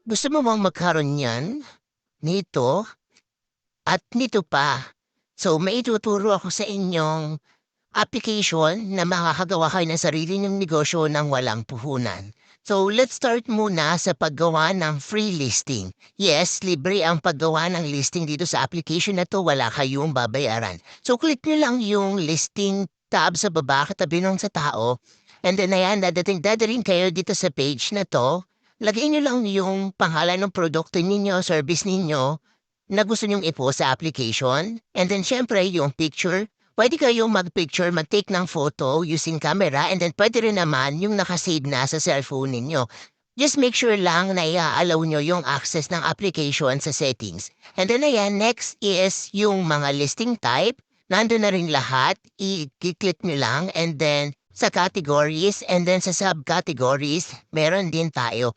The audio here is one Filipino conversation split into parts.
Gusto mo bang magkaroon niyan, nito, at nito pa? So, maituturo ako sa inyong application na makakagawa kayo ng sarili niyong negosyo ng walang puhunan. So, let's start muna sa paggawa ng free listing. Yes, libre ang paggawa ng listing dito sa application na to, wala kayong babayaran. So, click nyo lang yung listing tab sa baba katabi nung sa tao. And then ayan, dadating kayo dito sa page na to. Lagay nyo lang yung pangalan ng produkto ninyo, service ninyo na gusto nyong i-post sa application. And then syempre yung picture. Pwede kayong mag-picture, mag-take ng photo using camera, and then pwede rin naman yung nakasave na sa cellphone ninyo. Just make sure lang na i-allow nyo yung access ng application sa settings. And then ayan, next is yung mga listing type. Nandun na rin lahat. I-click nyo lang, and then sa categories, and then sa subcategories, meron din tayo.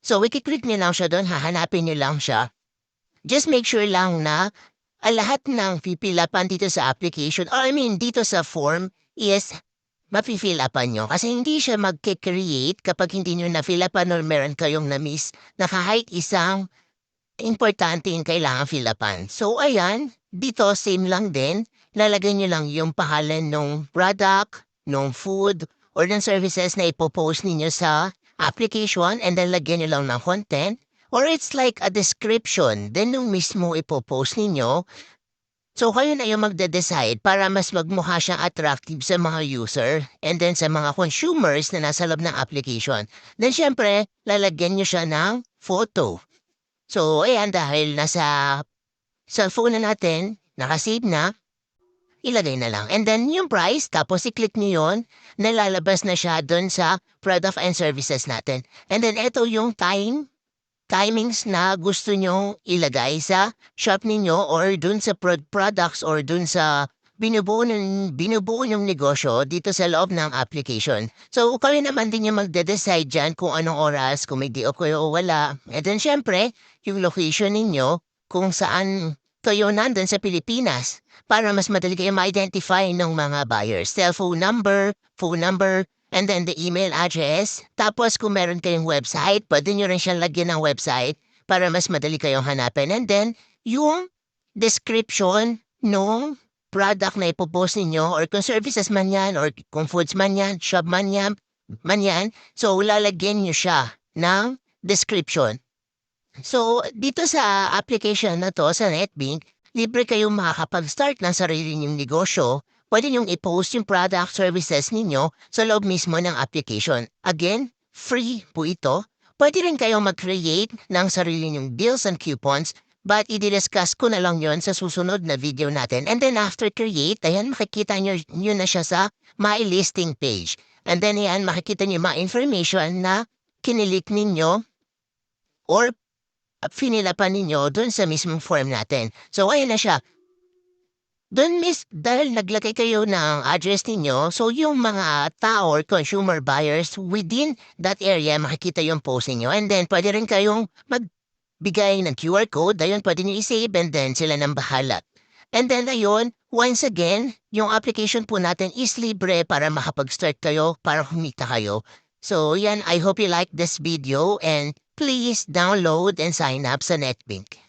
So, i-click nyo lang siya doon, hahanapin nyo lang siya. Just make sure lang na lahat ng pipilapan dito sa application, or I mean dito sa form, is mapifill upan nyo. Kasi hindi siya mag-create kapag hindi nyo na-fill upan or meron kayong na-miss na kahit isang importante yung kailangan fill upan. So ayan, dito same lang din. Lalagay nyo lang yung pangalan ng product, ng food, or ng services na ipopost ninyo sa application, and then lagyan nyo lang ng content. Or it's like a description, then nung mismo ipopost ninyo. So kayo na yung magde-decide para mas magmukha siyang attractive sa mga user and then sa mga consumers na nasa loob ng application. Then syempre, lalagyan nyo siya ng photo. So ayan, dahil nasa cellphone na natin, nakasave na, ilagay na lang. And then yung price, tapos i-click nyo yun, nalalabas na siya dun sa product and services natin. And then ito yung timings na gusto nyong ilagay sa shop ninyo or dun sa products or dun sa binubuo nyong negosyo dito sa loob ng application. So, kayo naman din yung magde-decide dyan kung anong oras, kung may day off kayo o wala. And then, syempre, yung location ninyo, kung saan kayo nandun sa Pilipinas para mas madali kayo ma-identify ng mga buyers. Phone number, and then the email address. Tapos kung meron kayong website, pwede nyo rin siyang lagyan ng website para mas madali kayong hanapin. And then, yung description nung product na ipopost ninyo or kung services man yan or kung foods man yan, shop man yan. So, lalagyan nyo siya ng description. So, dito sa application na to, sa NetBink, libre kayong makakapag-start ng sarili ninyong negosyo. Pwede niyong i-post yung product services ninyo sa loob mismo ng application. Again, free po ito. Pwede rin kayong mag-create ng sarili ninyong deals and coupons, but i-discuss ko na lang yon sa susunod na video natin. And then after create, ayan, makikita nyo na siya sa My Listing page. And then ayan, makikita nyo mga information na kinilik ninyo or finilapan ninyo dun sa mismong form natin. So ayan na siya. Doon dahil naglagay kayo ng address ninyo, so yung mga tao or consumer buyers within that area makikita yung post ninyo. And then pwede rin kayong magbigay ng QR code, ayun pwede nyo i-save and then sila nang bahala. And then ayun, once again, yung application po natin is libre para makapag-start kayo, para humita kayo. So yan, I hope you like this video and please download and sign up sa NetBink.